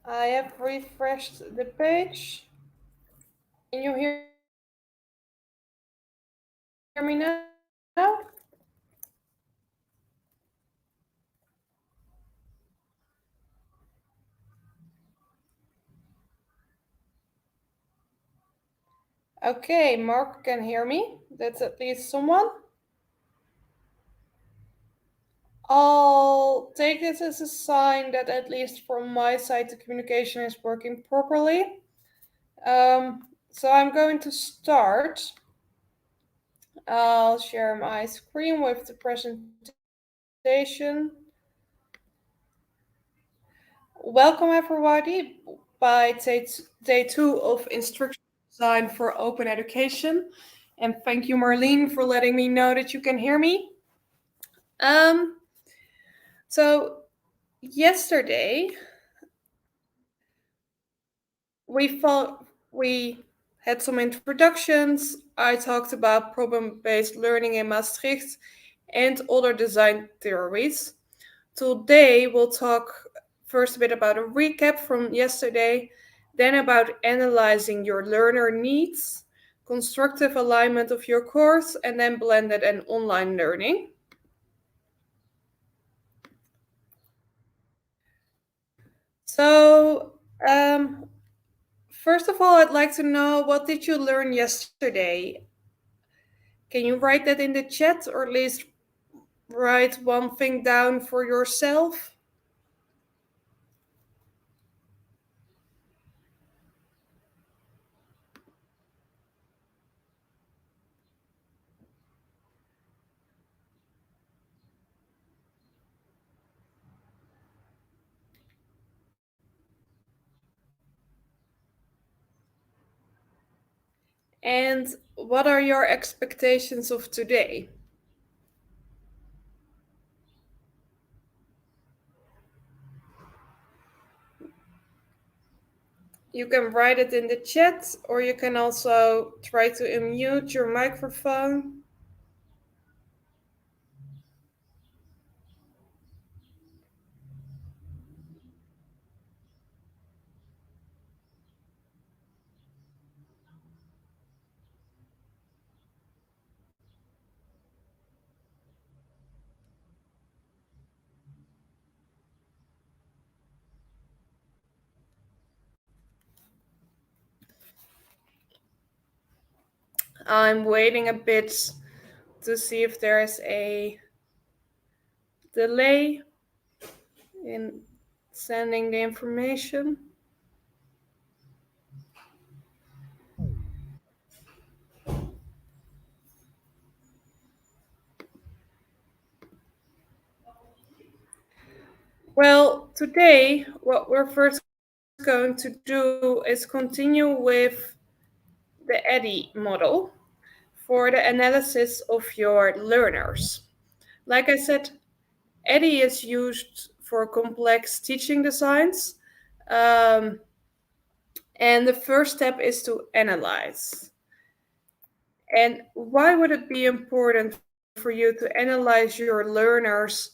I have refreshed the page. Can you hear me now? Okay, Mark can hear me. That's at least someone. I'll take this as a sign that at least from my side the communication is working properly. So I'm going to start. I'll share my screen with the presentation. Welcome everybody by day two of Instructional Design for Open Education. And thank you, Marlene, for letting me know that you can hear me. So yesterday we had some introductions. I talked about problem-based learning in Maastricht and other design theories. Today we'll talk first a bit about a recap from yesterday, then about analyzing your learner needs, constructive alignment of your course, and then blended and online learning. So, first of all, I'd like to know, what did you learn yesterday? Can you write that in the chat, or at least write one thing down for yourself? And what are your expectations of today? You can write it in the chat, or you can also try to unmute your microphone. I'm waiting a bit to see if there's a delay in sending the information. Well, today, what we're first going to do is continue with the EDDI model for the analysis of your learners. Like I said, EDDI is used for complex teaching designs. And the first step is to analyze. And why would it be important for you to analyze your learners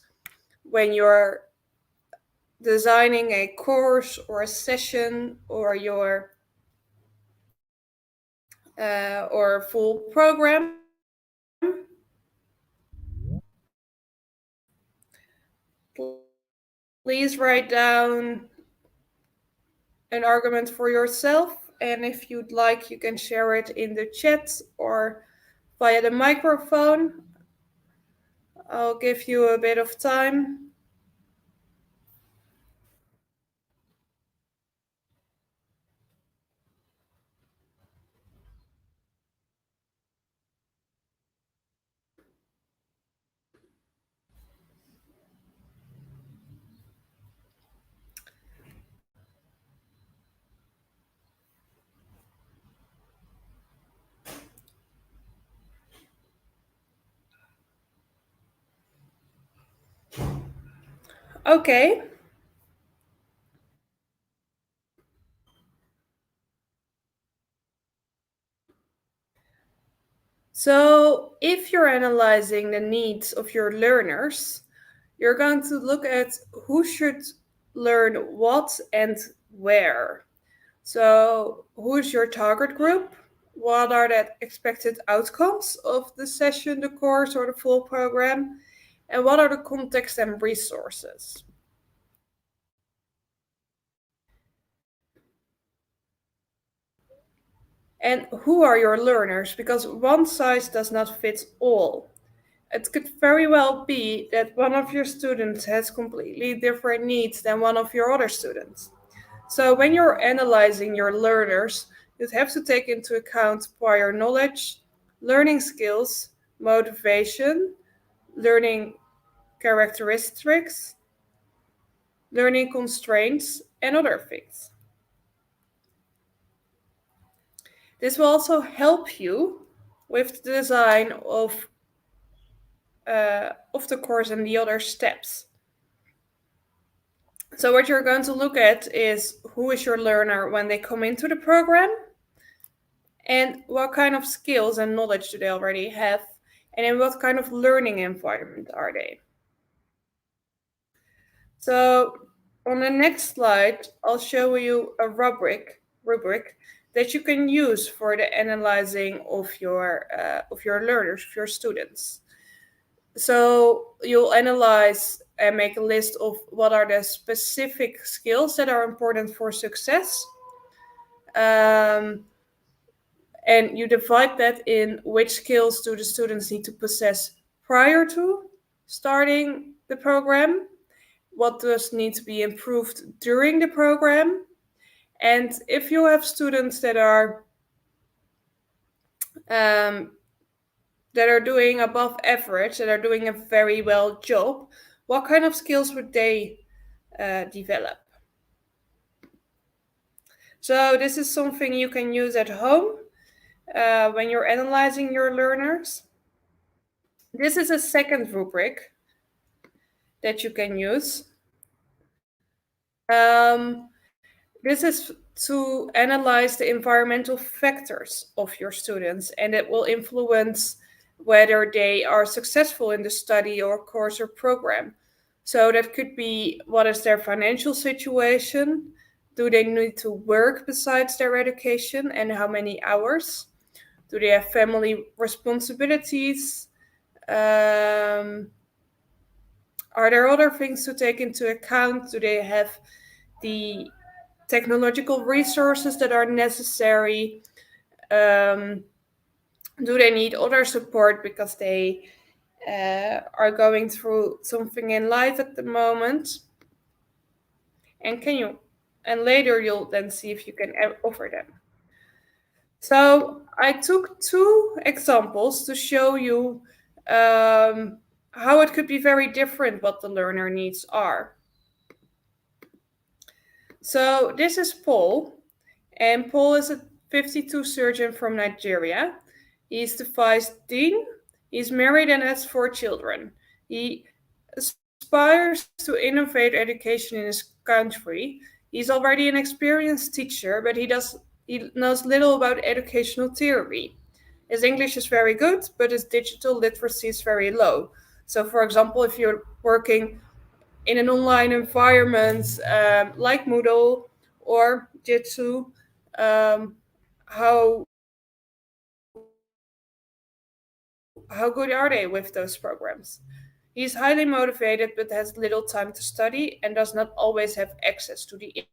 when you're designing a course or a session or your or a full program? Please write down an argument for yourself, and if you'd like, you can share it in the chat or via the microphone. I'll give you a bit of time. Okay. So, if you're analyzing the needs of your learners, you're going to look at who should learn what and where. So, who is your target group? What are the expected outcomes of the session, the course, or the full program? And what are the context and resources? And who are your learners? Because one size does not fit all. It could very well be that one of your students has completely different needs than one of your other students. So when you're analyzing your learners, you have to take into account prior knowledge, learning skills, motivation, learning characteristics, learning constraints, and other things. This will also help you with the design of the course and the other steps. So what you're going to look at is who is your learner when they come into the program, and what kind of skills and knowledge do they already have, and in what kind of learning environment are they. So on the next slide, I'll show you a rubric that you can use for the analyzing of your learners, of your students. So you'll analyze and make a list of what are the specific skills that are important for success. And you divide that in which skills do the students need to possess prior to starting the program, what does need to be improved during the program, and if you have students um, that are doing above average, that are doing a very well job, what kind of skills would they develop? So this is something you can use at home when you're analyzing your learners. This is a second rubric that you can use. Um, this is to analyze the environmental factors of your students, and it will influence whether they are successful in the study or course or program. So that could be, what is their financial situation? Do they need to work besides their education, and how many hours? Do they have family responsibilities? Um, are there other things to take into account? Do they have the technological resources that are necessary? Um, do they need other support because they are going through something in life at the moment? And can you, and later you'll then see if you can offer them. So I took two examples to show you how it could be very different what the learner needs are. So this is Paul, and Paul is a 52 surgeon from Nigeria. He's the vice dean. He's married and has 4 children. He aspires to innovate education in his country. He's already an experienced teacher, but he knows little about educational theory. His English is very good, but his digital literacy is very low. So, for example, if you're working in an online environment like Moodle or Jitsu, um, how how good are they with those programs? He's highly motivated but has little time to study and does not always have access to the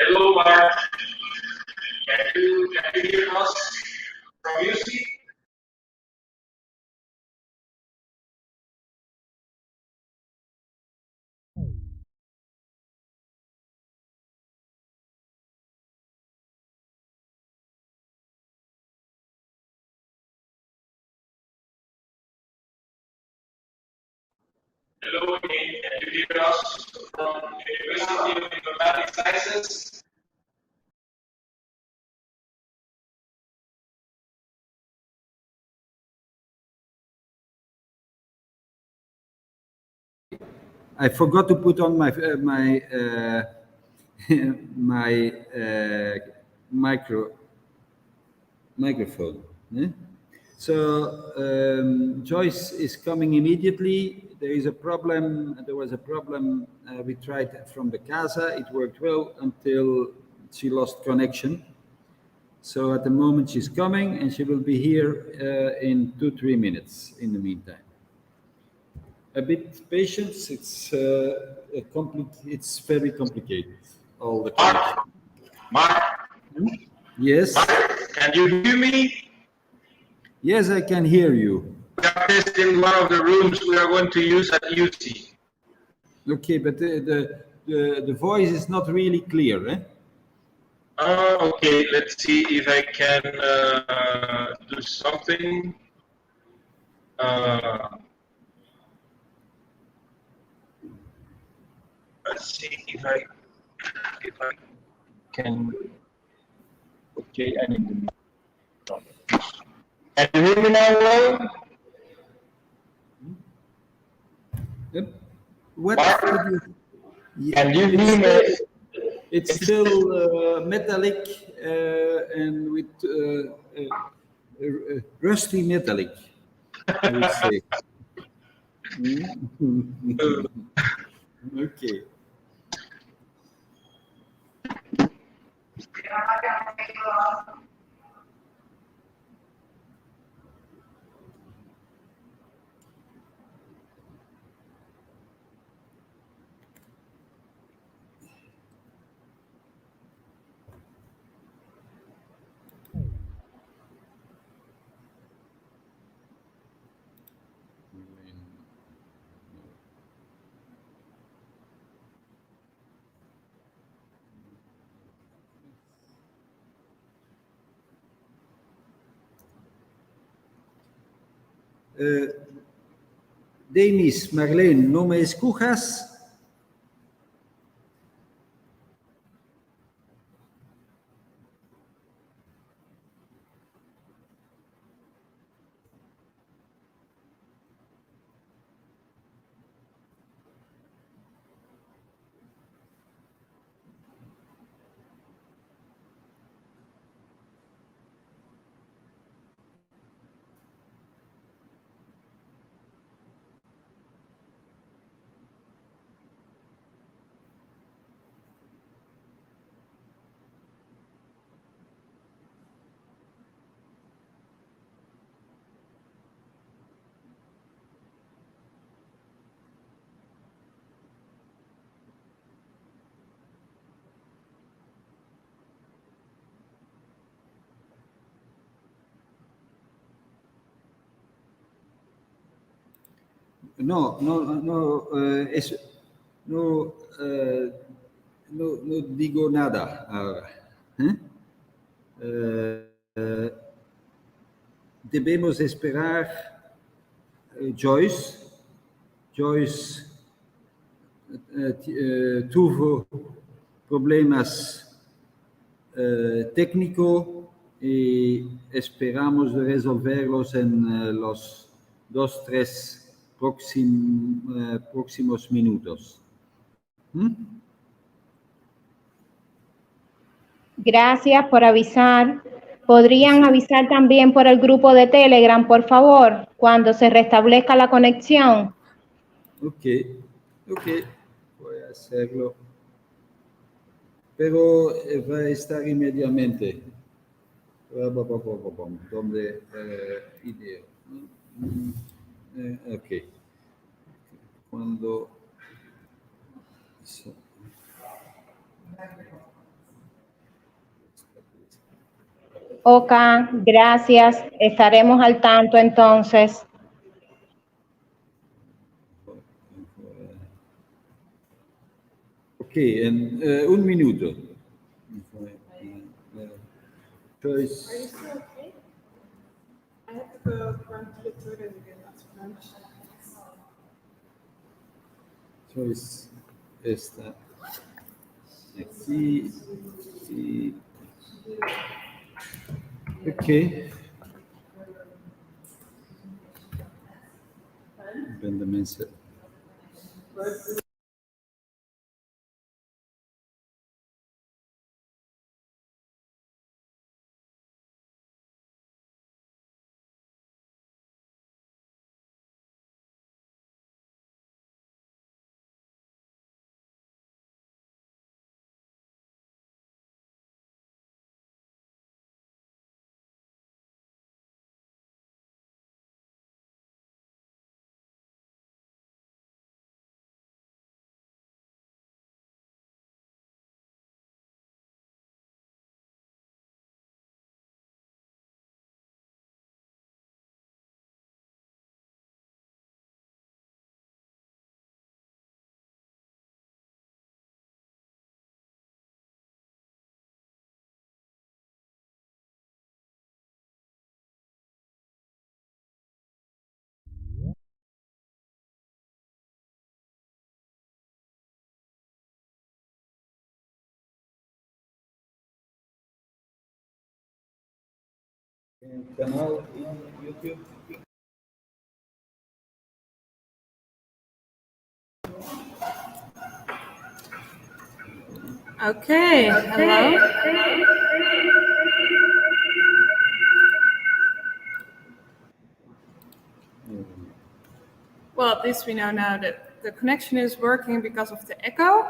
Hello, Mark. Can you hear us from UC? Hello again. Can you hear us from University of Informatics Sciences? I forgot to put on my my microphone. eh? So Joyce is coming immediately. There is a problem. There was a problem. We tried from the casa. It worked well until she lost connection. So at the moment she's coming, and she will be here in 2-3 minutes. In the meantime, a bit patience. It's very complicated. All the connection. Mark, Yes. Mark, can you hear me? Yes, I can hear you. We are testing one of the rooms we are going to use at UC. Okay, but the voice is not really clear, eh? Okay, let's see if I can do something. Let's see if I can. Okay, I need to. Can you hear me now, well? Yep. What? Mark, Yeah, can you hear me? it's still metallic and with rusty metallic, I would say. Okay. Denis, Marlene, ¿no me escuchas? No, no, no, no, no digo nada ahora. ¿eh? Debemos esperar Joyce. Joyce tuvo problemas técnicos y esperamos de resolverlos en los 2-3 próximos minutos. Gracias por avisar. ¿Podrían avisar también por el grupo de Telegram, por favor, cuando se restablezca la conexión? Ok, voy a hacerlo. Pero va a estar inmediatamente. ¿Dónde? Idea. Ok. Cuando... Ok, gracias. Estaremos al tanto entonces. Okay, and un minuto. Joyce. Are you still okay? I have to go run to the toilet again after lunch. Joyce está aquí. Y... Okay. Ben de mensen. Kanaal in YouTube. Okay, hello. Well, at least we know now that the connection is working because of the echo.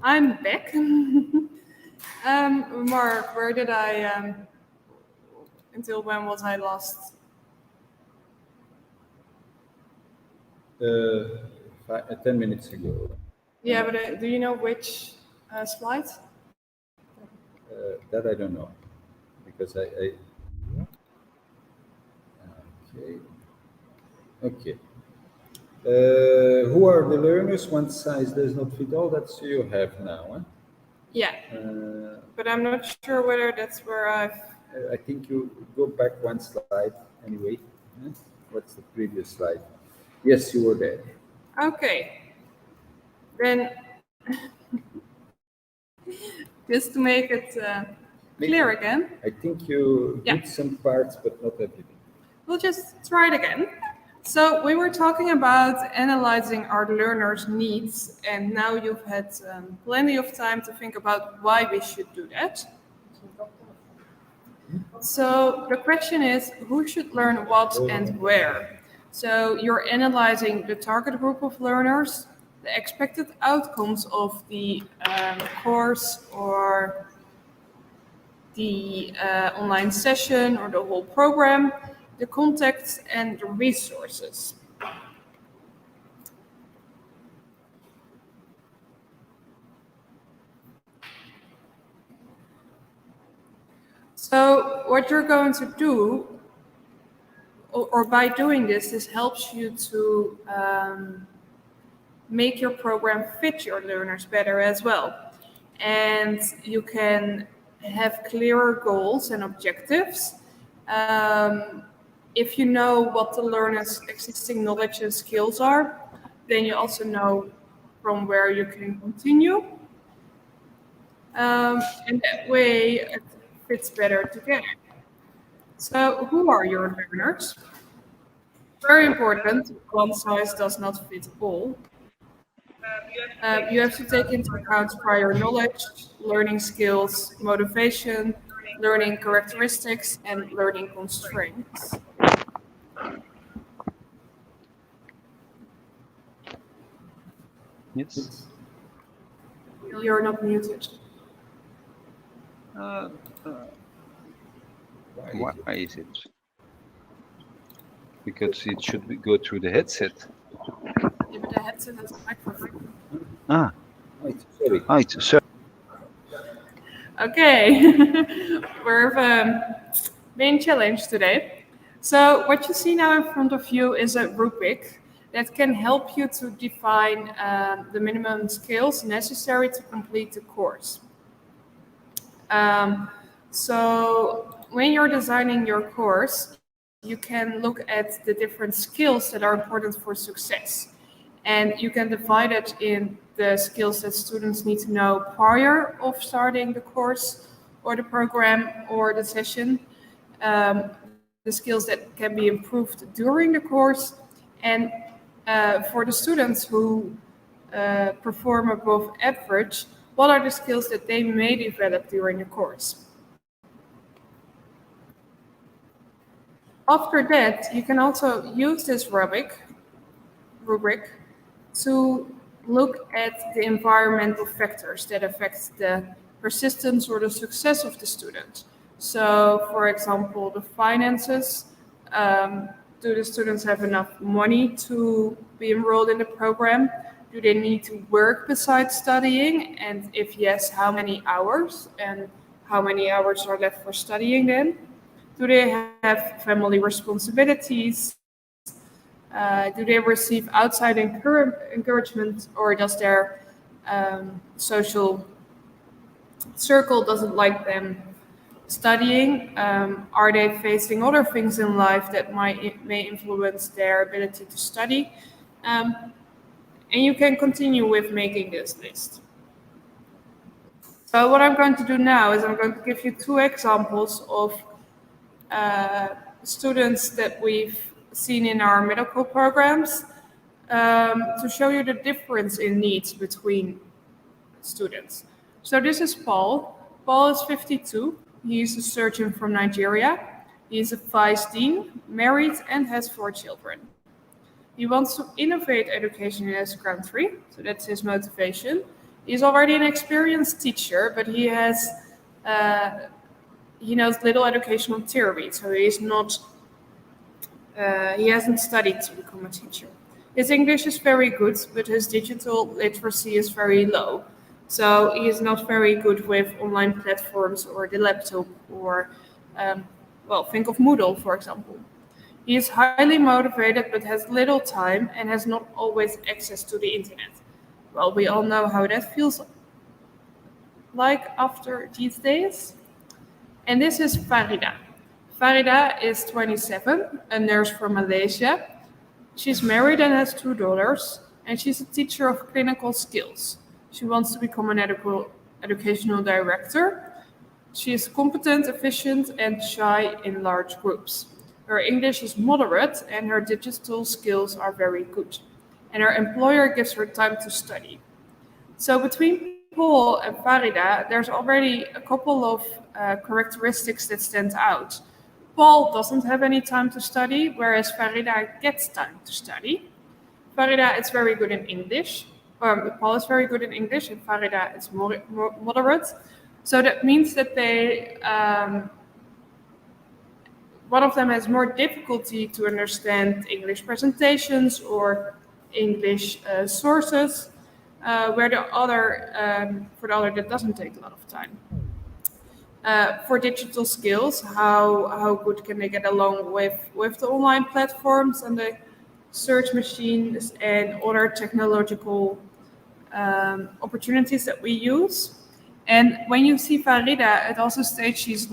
I'm back. Mark, where did I, until when was I lost? 10 minutes ago. Yeah, but do you know which slide? That I don't know, because I okay. Who are the learners? One size does not fit all. That's you have now. Huh? Yeah, but I'm not sure whether that's where I think you go back one slide anyway. Huh? What's the previous slide? Yes, you were there. Okay. Then, just to make it clear again. I think you Yeah. did some parts, but not everything. We'll just try it again. So we were talking about analyzing our learners' needs, and now you've had plenty of time to think about why we should do that. So the question is, who should learn what and where? So you're analyzing the target group of learners, the expected outcomes of the course or the online session or the whole program, the context and the resources. So what you're going to do, or by doing this helps you to make your program fit your learners better as well. And you can have clearer goals and objectives. If you know what the learner's existing knowledge and skills are, then you also know from where you can continue. And that way it fits better together. So who are your learners? Very important, one size does not fit all. You have to take into account prior knowledge, learning skills, motivation, learning characteristics, and learning constraints. Yes. You're not muted. Why is it? Because it should go through the headset. Yeah, but the headset has a microphone. Ah, Right, sorry. right. So Okay. main challenge today. So what you see now in front of you is a rubric that can help you to define the minimum skills necessary to complete the course. So when you're designing your course, you can look at the different skills that are important for success. And you can divide it in the skills that students need to know prior of starting the course or the program or the session, the skills that can be improved during the course, and for the students who perform above average, what are the skills that they may develop during the course. After that, you can also use this rubric to look at the environmental factors that affect the persistence or the success of the student. So, for example, the finances. Do the students have enough money to be enrolled in the program? Do they need to work besides studying? And if yes, how many hours? And how many hours are left for studying then? Do they have family responsibilities? Do they receive outside encouragement, or does their social circle doesn't like them studying? Are they facing other things in life that may influence their ability to study? And you can continue with making this list. So what I'm going to do now is I'm going to give you two examples of students that we've seen in our medical programs to show you the difference in needs between students. So this is Paul. Paul is 52. He's a surgeon from Nigeria. He's a vice dean, married, and has 4 children. He wants to innovate education in his country, so that's his motivation. He's already an experienced teacher, but he knows little educational theory, so he hasn't studied to become a teacher. His English is very good, but his digital literacy is very low. So he is not very good with online platforms or the laptop or, think of Moodle, for example. He is highly motivated but has little time and has not always access to the internet. Well, we all know how that feels like after these days. And this is Farida. Farida is 27, a nurse from Malaysia. She's married and has 2 daughters, and she's a teacher of clinical skills. She wants to become an educational director. She is competent, efficient, and shy in large groups. Her English is moderate, and her digital skills are very good. And her employer gives her time to study. So between Paul and Farida, there's already a couple of characteristics that stand out. Paul doesn't have any time to study, whereas Farida gets time to study. Farida is very good in English. Paul is very good in English, and Farida is moderate. So that means that one of them has more difficulty to understand English presentations or English sources, where for the other that doesn't take a lot of time. For digital skills, how good can they get along with the online platforms and the search machines and other technological opportunities that we use? And when you see Farida, it also states she's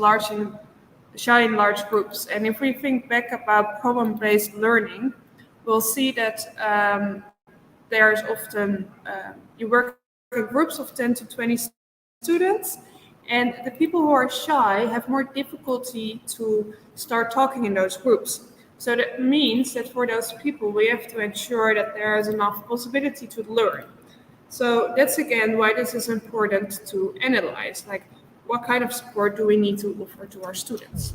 shy in large groups. And if we think back about problem-based learning, we'll see that there's often, you work in groups of 10 to 20 students, and the people who are shy have more difficulty to start talking in those groups. So that means that for those people, we have to ensure that there is enough possibility to learn. So that's again why this is important to analyze, like what kind of support do we need to offer to our students.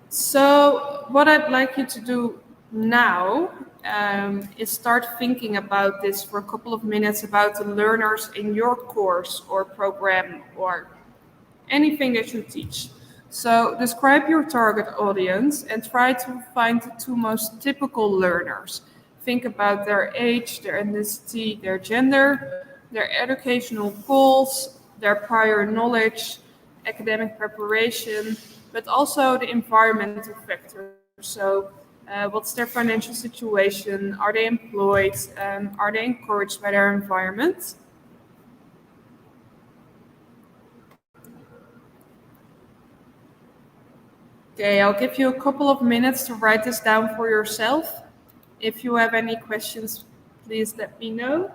So what I'd like you to do now is start thinking about this for a couple of minutes about the learners in your course or program or anything that you teach. So describe your target audience and try to find the 2 most typical learners. Think about their age, their ethnicity, their gender, their educational goals, their prior knowledge, academic preparation, but also the environmental factors. So what's their financial situation? Are they employed? Are they encouraged by their environment? Okay, I'll give you a couple of minutes to write this down for yourself. If you have any questions, please let me know.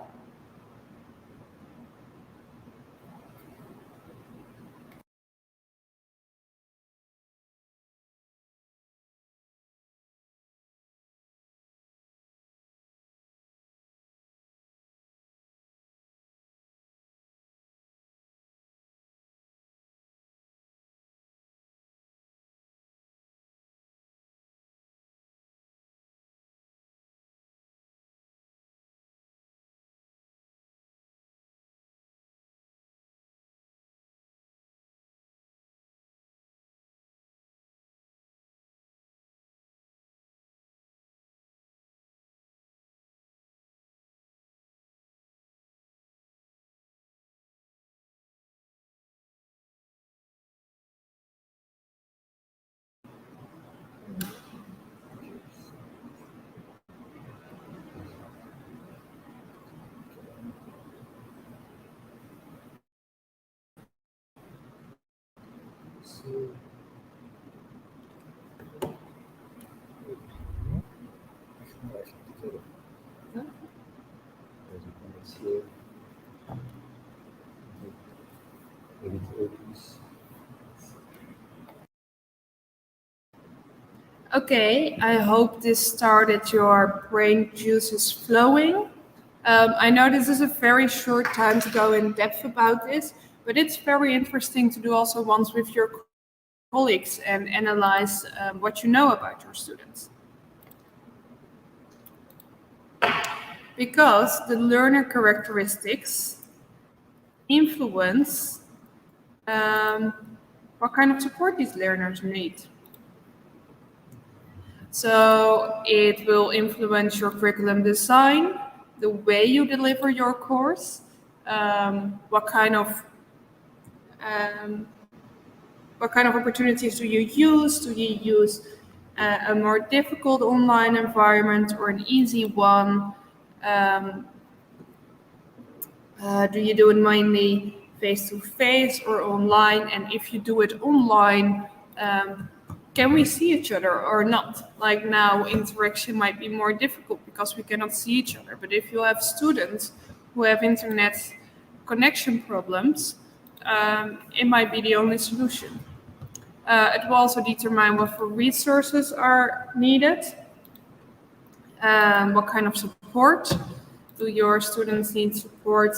Okay, I hope this started your brain juices flowing. I know this is a very short time to go in depth about this, but it's very interesting to do also once with your colleagues and analyze what you know about your students. Because the learner characteristics influence what kind of support these learners need. So it will influence your curriculum design, the way you deliver your course, what kind of opportunities do you use? Do you use a more difficult online environment or an easy one? Do you do it mainly face-to-face or online? And if you do it online, can we see each other or not? Like now, interaction might be more difficult because we cannot see each other. But if you have students who have internet connection problems, it might be the only solution. It will also determine what for resources are needed, what kind of support. Do your students need support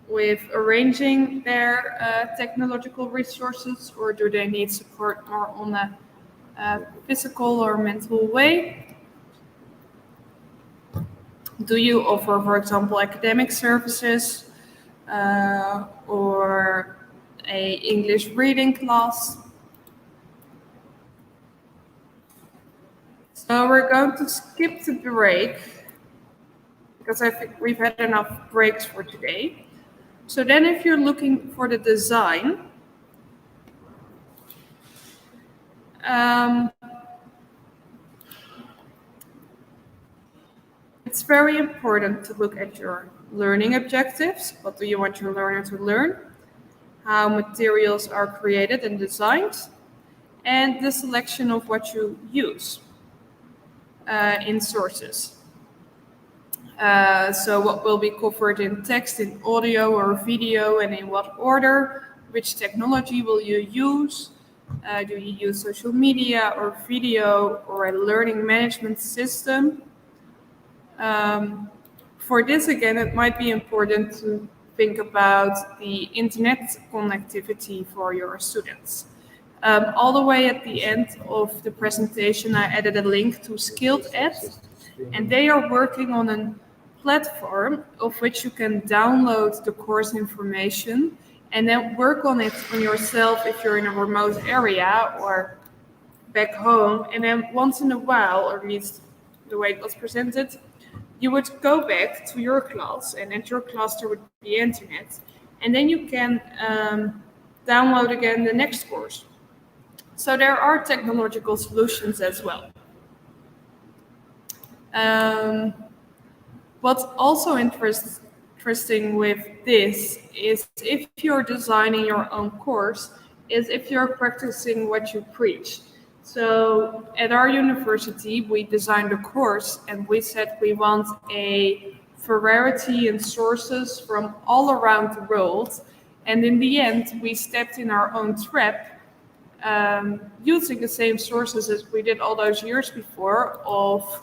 with arranging their technological resources, or do they need support more on a physical or mental way? Do you offer, for example, academic services or a English reading class? So we're going to skip the break because I think we've had enough breaks for today. So then if you're looking for the design, it's very important to look at your learning objectives. What do you want your learner to learn? How materials are created and designed, and the selection of what you use in sources. So what will be covered in text, in audio or video, and in what order? Which technology will you use? Do you use social media or video or a learning management system? For this, again, it might be important to think about the internet connectivity for your students. All the way at the end of the presentation, I added a link to Skilled Ed, and they are working on a platform of which you can download the course information and then work on it on yourself if you're in a remote area or back home. And then once in a while, or at least the way it was presented, you would go back to your class, and at your class there would be internet, and then you can download again the next course. So there are technological solutions as well. What's also interesting with this is if you're designing your own course, is if you're practicing what you preach. So at our university, we designed a course and we said we want a variety in sources from all around the world. And in the end, we stepped in our own trap, using the same sources as we did all those years before of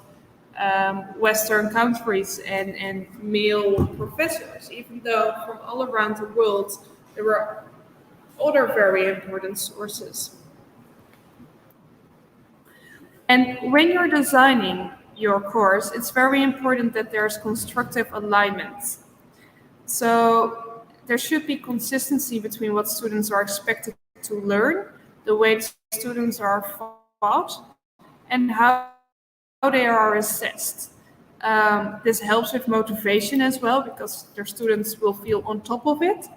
Western countries and male professors, even though from all around the world there were other very important sources. And when you're designing your course, it's very important that there's constructive alignment. So there should be consistency between what students are expected to learn, the way students are taught, and how they are assessed. This helps with motivation as well because their students will feel on top of it,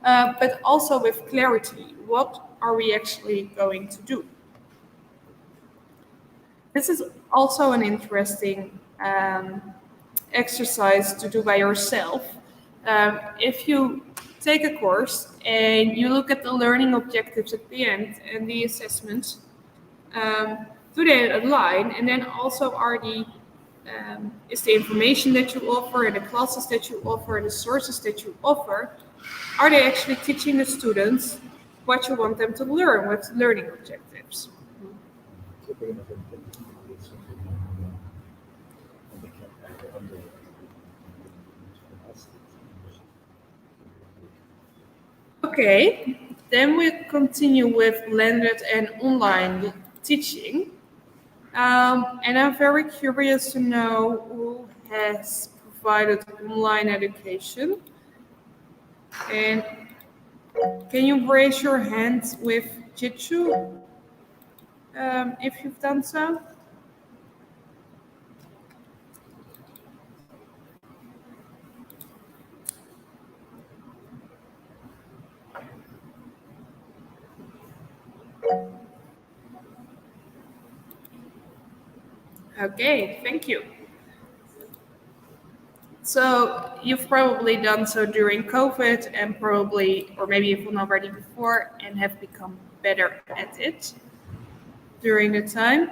but also with clarity. What are we actually going to do? This is also an interesting exercise to do by yourself. If you take a course and you look at the learning objectives at the end and the assessments, do they align? And then also is the information that you offer and the classes that you offer, the sources that you offer, are they actually teaching the students what you want them to learn with learning objectives? Okay, then we continue with blended and online teaching. And I'm very curious to know who has provided online education. And can you raise your hand with Jitsu if you've done so? Okay, thank you. So you've probably done so during COVID and probably, or maybe even already before, and have become better at it during the time.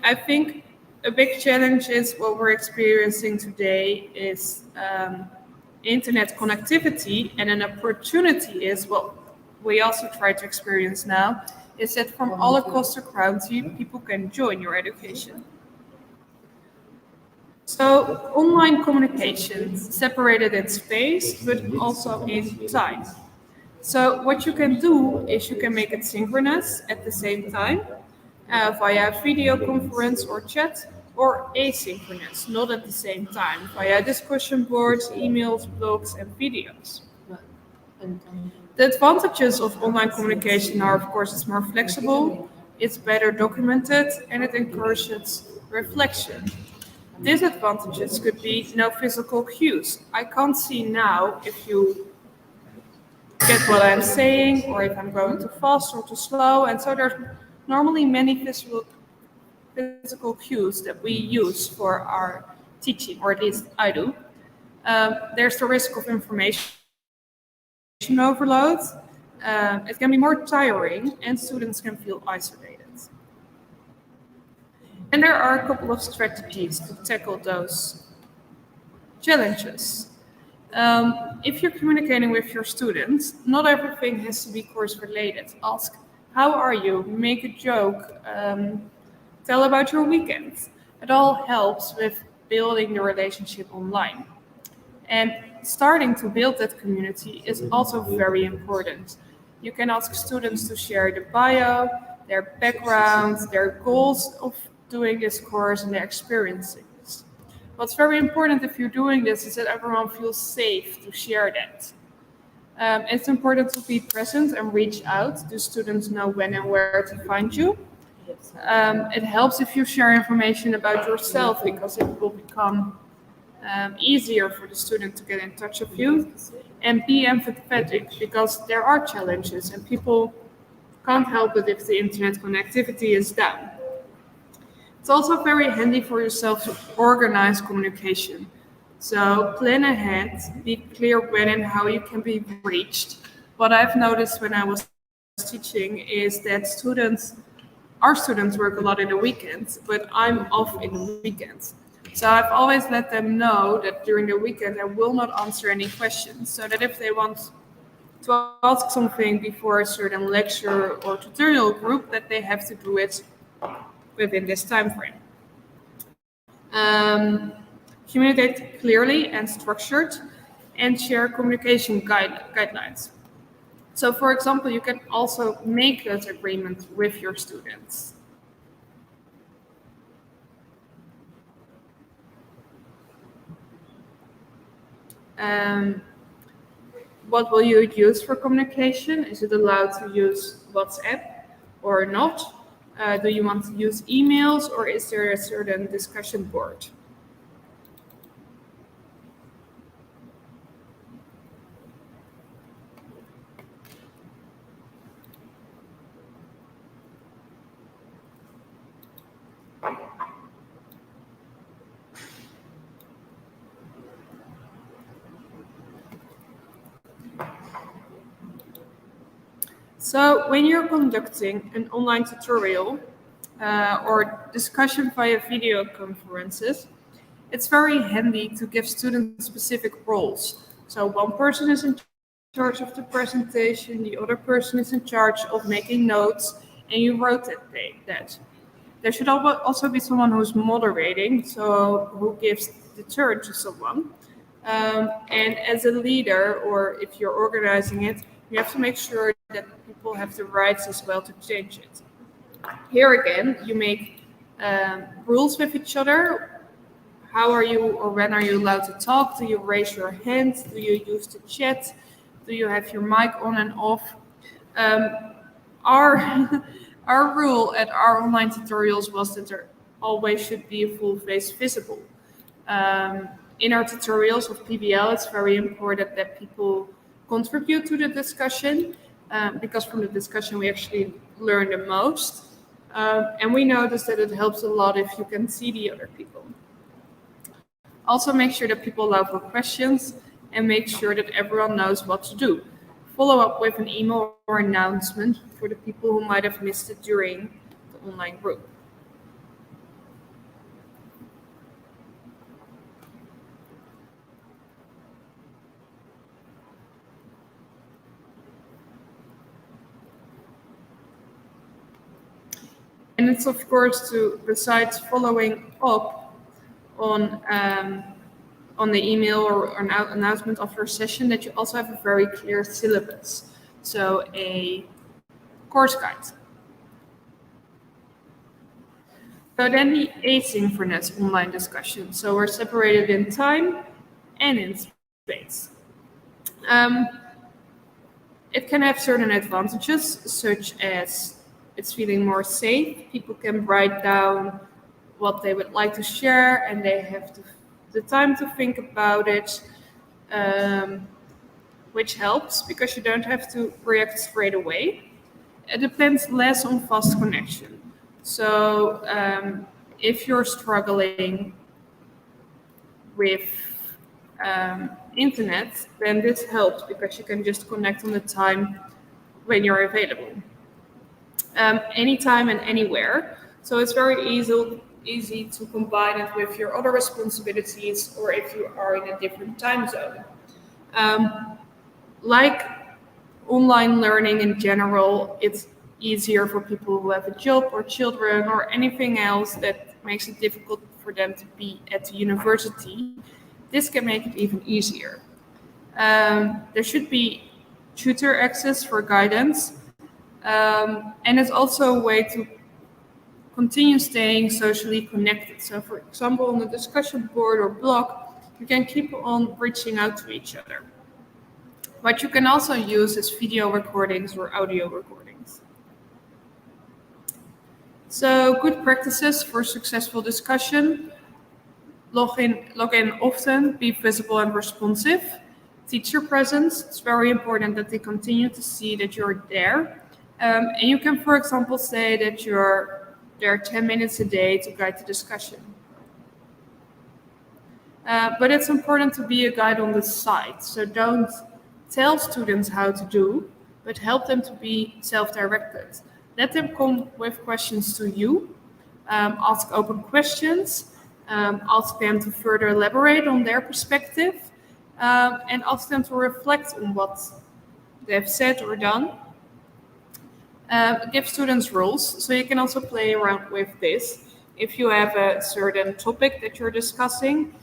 I think a big challenge is what we're experiencing today is internet connectivity, and an opportunity is what we also try to experience now, is that from all across the country, people can join your education. So online communication, separated in space, but also in time. So what you can do is you can make it synchronous at the same time via video conference or chat, or asynchronous, not at the same time, via discussion boards, emails, blogs, and videos. The advantages of online communication are, of course, it's more flexible, it's better documented, and it encourages reflection. Disadvantages could be no physical cues. I can't see now if you get what I'm saying or if I'm going too fast or too slow. And so there's normally many physical cues that we use for our teaching, or at least I do. There's the risk of information overload. It can be more tiring and students can feel isolated. And there are a couple of strategies to tackle those challenges. If you're communicating with your students, not everything has to be course related. Ask, how are you? Make a joke. Tell about your weekend. It all helps with building the relationship online. And starting to build that community is also very important. You can ask students to share the bio, their background, their goals of doing this course, and their experiences. What's very important if you're doing this is that everyone feels safe to share that. It's important to be present and reach out. Do students know when and where to find you? It helps if you share information about yourself because it will become easier for the student to get in touch with you. And be empathetic because there are challenges and people Can't help it if the internet connectivity is down. It's also very handy for yourself to organize communication. So plan ahead, be clear when and how you can be reached. What I've noticed when I was teaching is that our students work a lot in the weekends, but I'm off in the weekends. So I've always let them know that during the weekend I will not answer any questions, so that if they want to ask something before a certain lecture or tutorial group, that they have to do it within this time frame. Communicate clearly and structured, and share communication guidelines. So, for example, you can also make those agreements with your students. Um, what will you use for communication? Is it allowed to use WhatsApp or not? Do you want to use emails, or is there a certain discussion board? So when you're conducting an online tutorial or discussion via video conferences, it's very handy to give students specific roles. So one person is in charge of the presentation, the other person is in charge of making notes, and you rotate that. There should also be someone who's moderating, so who gives the turn to someone. And as a leader, or if you're organizing it, you have to make sure that people have the rights as well to change it. Here again, you make rules with each other. How are you, or when are you allowed to talk? Do you raise your hand? Do you use the chat? Do you have your mic on and off? Our rule at our online tutorials was that there always should be a full face visible. In our tutorials of PBL, it's very important that people contribute to the discussion, because from the discussion we actually learn the most. And we noticed that it helps a lot if you can see the other people. Also make sure that people allow for questions, and make sure that everyone knows what to do. Follow up with an email or announcement for the people who might have missed it during the online group. And it's of course besides following up on the email or an announcement of your session, that you also have a very clear syllabus. So a course guide. So then the asynchronous online discussion. So we're separated in time and in space. It can have certain advantages, such as it's feeling more safe. People can write down what they would like to share, and they have the time to think about it, which helps because you don't have to react straight away. It depends less on fast connection. So if you're struggling with internet, then this helps because you can just connect on the time when you're available. Anytime and anywhere. So it's very easy to combine it with your other responsibilities, or if you are in a different time zone. Like online learning in general, it's easier for people who have a job or children or anything else that makes it difficult for them to be at the university. This can make it even easier. There should be tutor access for guidance, and it's also a way to continue staying socially connected. So for example, on the discussion board or blog, you can keep on reaching out to each other. What you can also use is video recordings or audio recordings. So good practices for successful discussion: log in often, be visible and responsive, teacher presence. It's very important that they continue to see that you're there. And you can, for example, say that you're there 10 minutes a day to guide the discussion. But it's important to be a guide on the side. So don't tell students how to do, but help them to be self-directed. Let them come with questions to you, ask open questions, ask them to further elaborate on their perspective, and ask them to reflect on what they've said or done. Give students roles, so you can also play around with this. If you have a certain topic that you're discussing,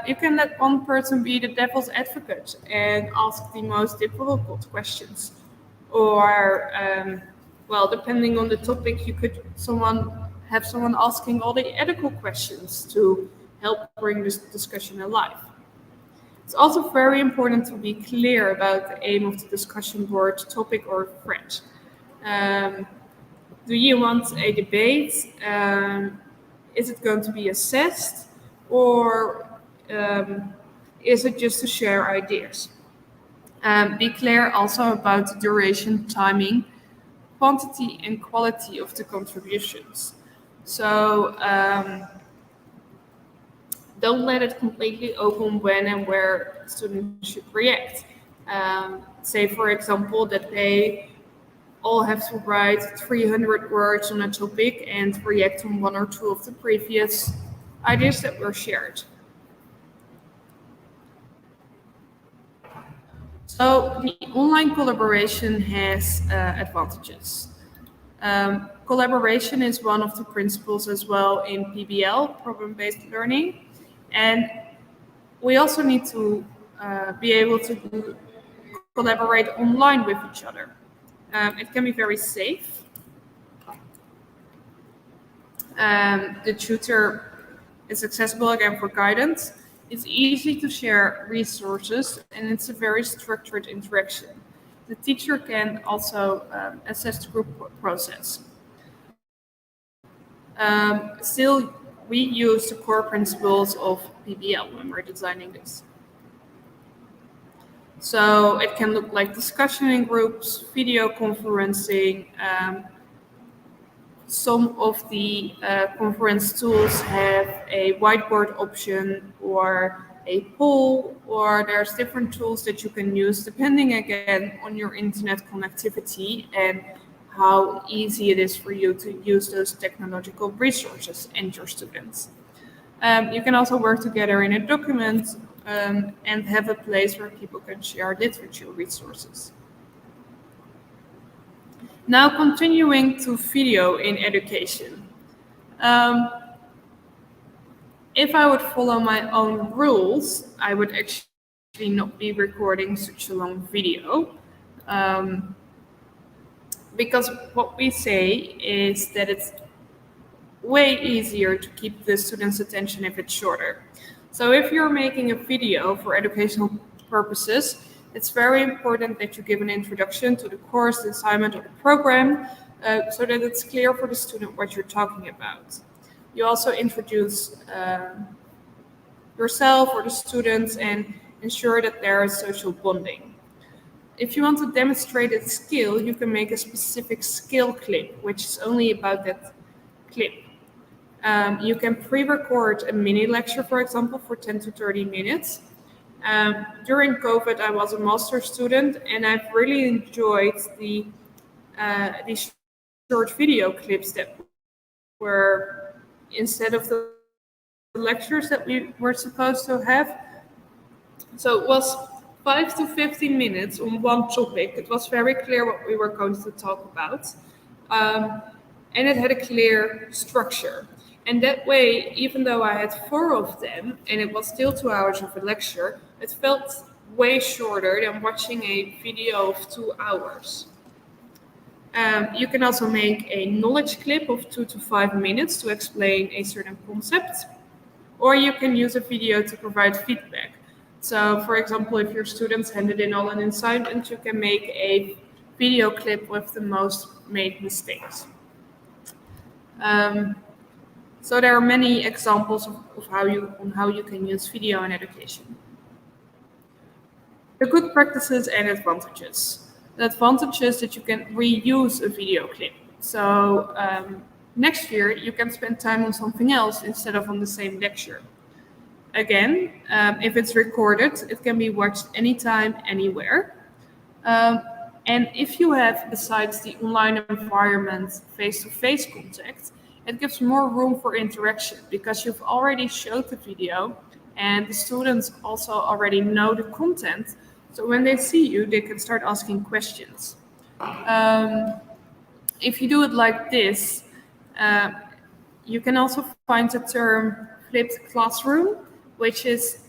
you can let one person be the devil's advocate and ask the most difficult questions. Or, well, depending on the topic, you could have someone asking all the ethical questions to help bring this discussion alive. It's also very important to be clear about the aim of the discussion board, topic or thread. Do you want a debate? Is it going to be assessed? Or is it just to share ideas? Be clear also about the duration, timing, quantity and quality of the contributions. So don't let it completely open when and where students should react. Say, for example, that they all have to write 300 words on a topic and react on one or two of the previous ideas that were shared. So the online collaboration has advantages. Collaboration is one of the principles as well in PBL, problem-based learning. And we also need to be able to collaborate online with each other. It can be very safe. The tutor is accessible again for guidance. It's easy to share resources, and it's a very structured interaction. The teacher can also assess the group process. Still, we use the core principles of PBL when we're designing this. So it can look like discussion in groups, video conferencing. Some of the conference tools have a whiteboard option or a poll, or there's different tools that you can use depending again on your internet connectivity and how easy it is for you to use those technological resources and your students. You can also work together in a document and have a place where people can share literature resources. Now continuing to video in education. If I would follow my own rules, I would actually not be recording such a long video. Because what we say is that it's way easier to keep the student's attention if it's shorter. So if you're making a video for educational purposes, it's very important that you give an introduction to the course, the assignment, or the program, so that it's clear for the student what you're talking about. You also introduce yourself or the students and ensure that there is social bonding. If you want to demonstrate a skill, you can make a specific skill clip, which is only about that clip. You can pre-record a mini lecture, for example, for 10 to 30 minutes. During COVID, I was a master's student, and I've really enjoyed these short video clips that were, instead of the lectures that we were supposed to have. So it was 5 to 15 minutes on one topic. It was very clear what we were going to talk about. And it had a clear structure. And that way, even though I had 4 of them, and it was still 2 hours of a lecture, it felt way shorter than watching a video of 2 hours. You can also make a knowledge clip of 2 to 5 minutes to explain a certain concept, or you can use a video to provide feedback. So, for example, if your students handed in all an assignment, you can make a video clip with the most made mistakes. So there are many examples of how you can use video in education. The good practices and advantages. The advantage is that you can reuse a video clip. So next year you can spend time on something else instead of on the same lecture. Again, if it's recorded, it can be watched anytime, anywhere. And if you have, besides the online environment, face-to-face contact, it gives more room for interaction because you've already showed the video and the students also already know the content. So when they see you, they can start asking questions. If you do it like this, you can also find the term flipped classroom, which is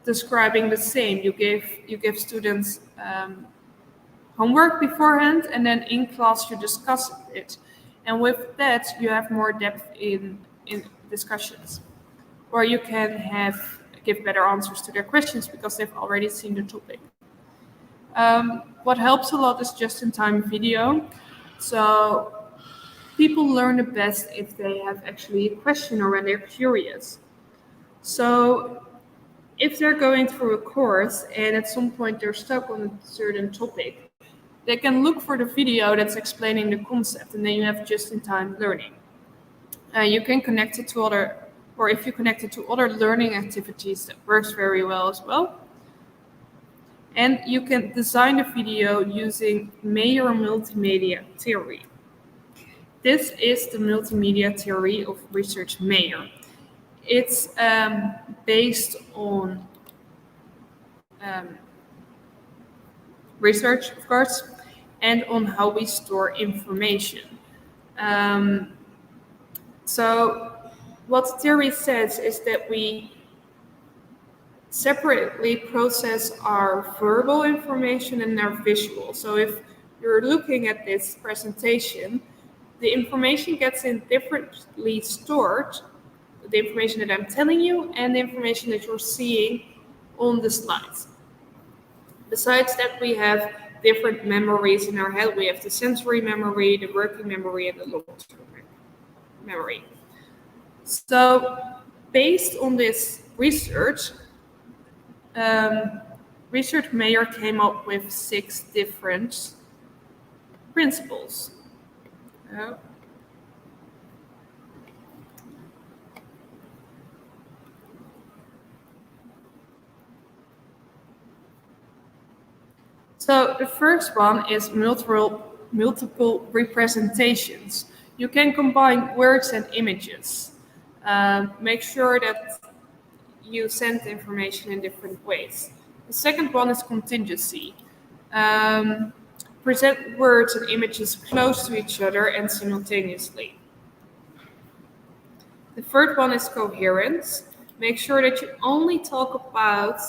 describing the same. You give students homework beforehand, and then in class you discuss it. And with that, you have more depth in discussions. Or you can give better answers to their questions because they've already seen the topic. What helps a lot is just-in-time video. So people learn the best if they have actually a question or when they're curious. So if they're going through a course and at some point they're stuck on a certain topic, they can look for the video that's explaining the concept, and then you have just-in-time learning. You can connect it to if you connect it to other learning activities, that works very well as well. And you can design the video using Mayer multimedia theory. This is the multimedia theory of Research Mayer. It's based on research, of course, and on how we store information. So what the theory says is that we separately process our verbal information and our visual. So if you're looking at this presentation, the information gets in differently stored, the information that I'm telling you and the information that you're seeing on the slides. Besides that, we have different memories in our head. We have the sensory memory, the working memory, and the long-term memory. So based on this research, Research Mayer came up with 6 different principles. So the first one is multiple representations. You can combine words and images. Make sure that you send information in different ways. The second one is contingency. Present words and images close to each other and simultaneously. The third one is coherence. Make sure that you only talk about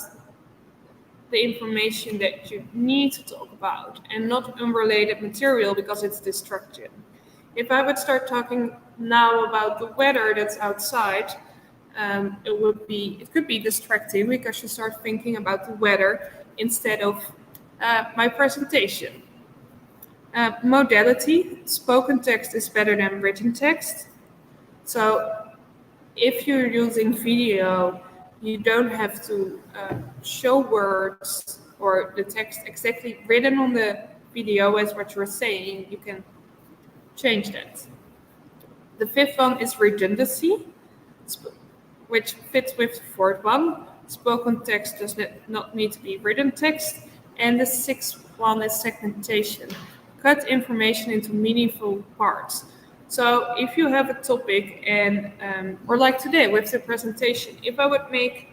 the information that you need to talk about and not unrelated material because it's destructive. If I would start talking now about the weather that's outside, it could be distracting because you start thinking about the weather instead of my presentation. Modality, spoken text is better than written text. So if you're using video, you don't have to show words or the text exactly written on the video as what you're saying. You can change that. The fifth one is redundancy, which fits with the fourth one. Spoken text does not need to be written text. And the sixth one is segmentation. Cut information into meaningful parts. So if you have a topic and, or like today with the presentation, if I would make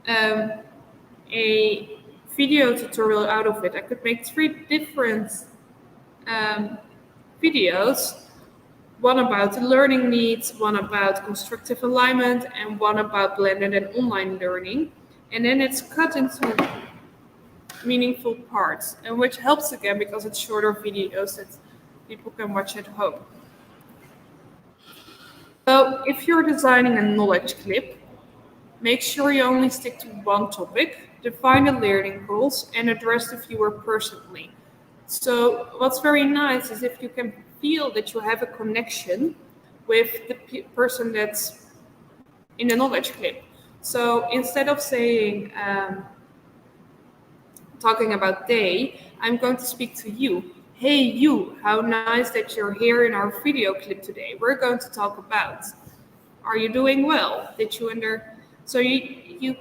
a video tutorial out of it, I could make 3 different videos, one about the learning needs, one about constructive alignment, and one about blended and online learning. And then it's cut into meaningful parts, and which helps again because it's shorter videos that people can watch at home. So if you're designing a knowledge clip, make sure you only stick to one topic, define the learning goals, and address the viewer personally. So what's very nice is if you can feel that you have a connection with the person that's in the knowledge clip. So instead of saying, talking about they, I'm going to speak to you. Hey you, how nice that you're here in our video clip today. We're going to talk about, are you doing well? Did you so you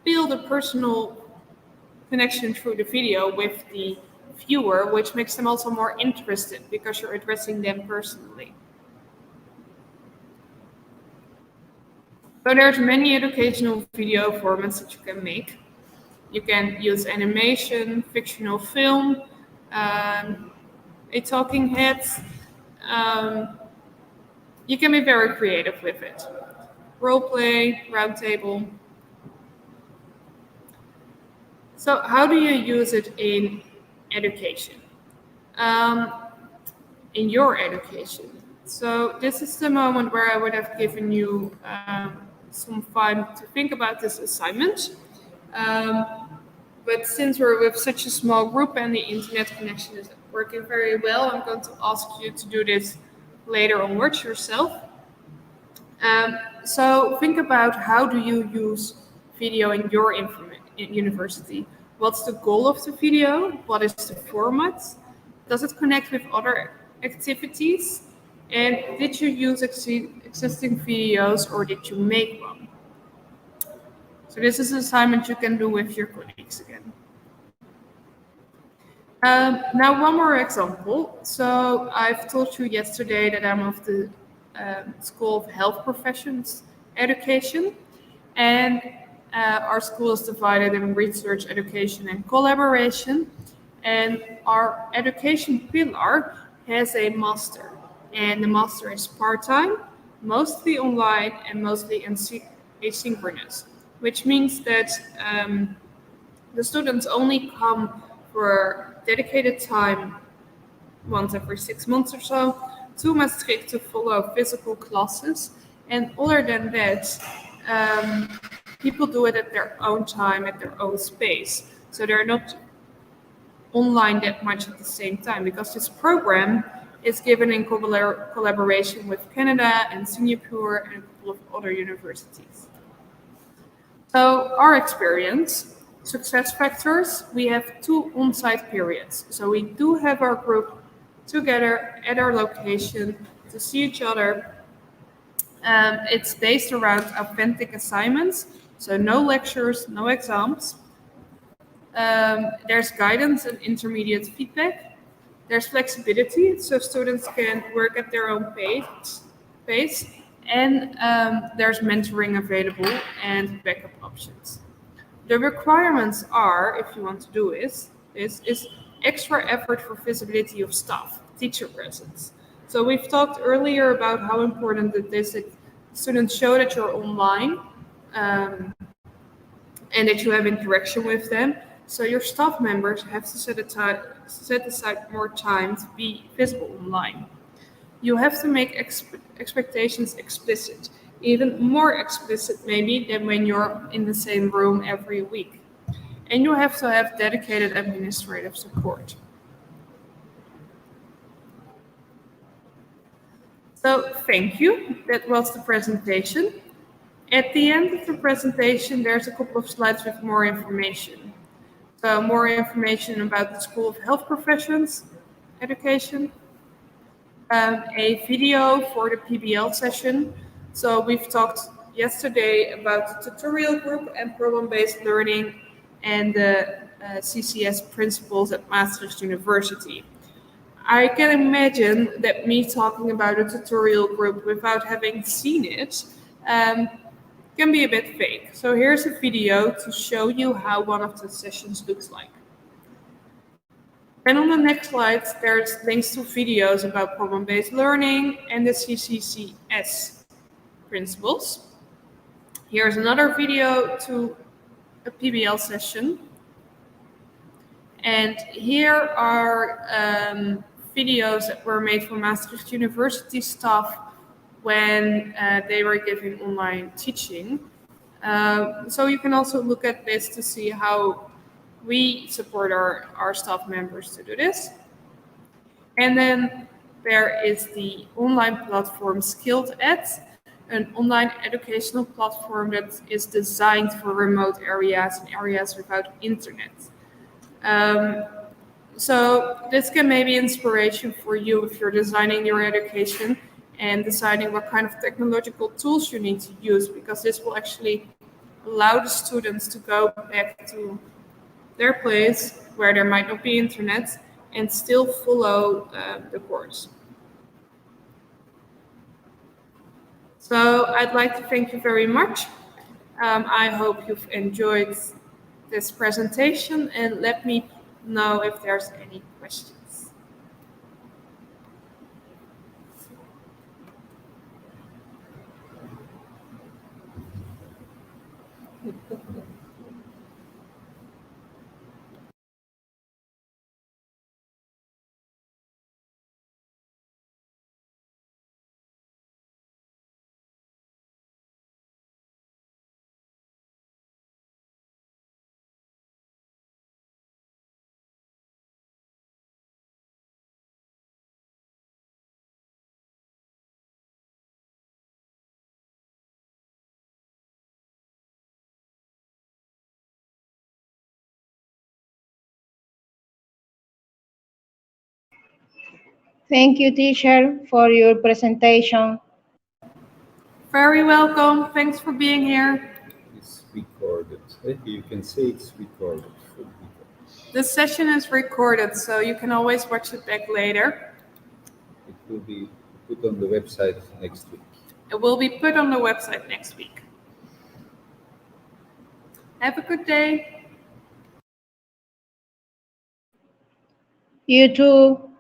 build a personal connection through the video with the viewer, which makes them also more interested because you're addressing them personally. So there's many educational video formats that you can make. You can use animation, fictional film, a talking head. You can be very creative with it. Role play, roundtable. So how do you use it in education? In your education. So this is the moment where I would have given you some time to think about this assignment. But since we're with such a small group and the internet connection is working very well, I'm going to ask you to do this later onwards yourself. So think about, how do you use video in your university? What's the goal of the video? What is the format? Does it connect with other activities? And did you use existing videos or did you make one? So this is an assignment you can do with your colleagues again. Now one more example. So I've told you yesterday that I'm of the School of Health Professions Education, and our school is divided in research, education, and collaboration. And our education pillar has a master, and the master is part-time, mostly online, and mostly asynchronous, which means that the students only come for dedicated time once every 6 months or so to Maastricht to follow physical classes. And other than that, people do it at their own time, at their own space. So they're not online that much at the same time, because this program is given in collaboration with Canada and Singapore and a couple of other universities. So our experience, success factors, we have 2 on-site periods. So we do have our group together at our location to see each other. It's based around authentic assignments, so no lectures, no exams. There's guidance and intermediate feedback. There's flexibility, so students can work at their own pace. And there's mentoring available and backup options. The requirements are, if you want to do is extra effort for visibility of staff, teacher presence. So we've talked earlier about how important it is that students show that you're online and that you have interaction with them. So your staff members have to set aside more time to be visible online. You have to make expectations explicit, even more explicit maybe than when you're in the same room every week. And you have to have dedicated administrative support. So thank you, that was the presentation. At the end of the presentation, there's a couple of slides with more information. So more information about the School of Health Professions Education, a video for the PBL session. So we've talked yesterday about the tutorial group and problem-based learning and the CCS principles at Maastricht University. I can imagine that me talking about a tutorial group without having seen it can be a bit fake. So here's a video to show you how one of the sessions looks like. And on the next slides, there's links to videos about problem-based learning and the CCCS principles. Here's another video to a PBL session. And here are videos that were made for Maastricht University staff when they were giving online teaching. So you can also look at this to see how we support our staff members to do this. And then there is the online platform Skilled Ed, an online educational platform that is designed for remote areas and areas without internet. So this can maybe inspiration for you if you're designing your education and deciding what kind of technological tools you need to use, because this will actually allow the students to go back to their place where there might not be internet and still follow the course. So I'd like to thank you very much. I hope you've enjoyed this presentation, and let me know if there's any questions. Thank you, teacher, for your presentation. Very welcome. Thanks for being here. It's recorded. You can say it's recorded. This session is recorded, so you can always watch it back later. It will be put on the website next week. It will be put on the website next week. Have a good day. You too.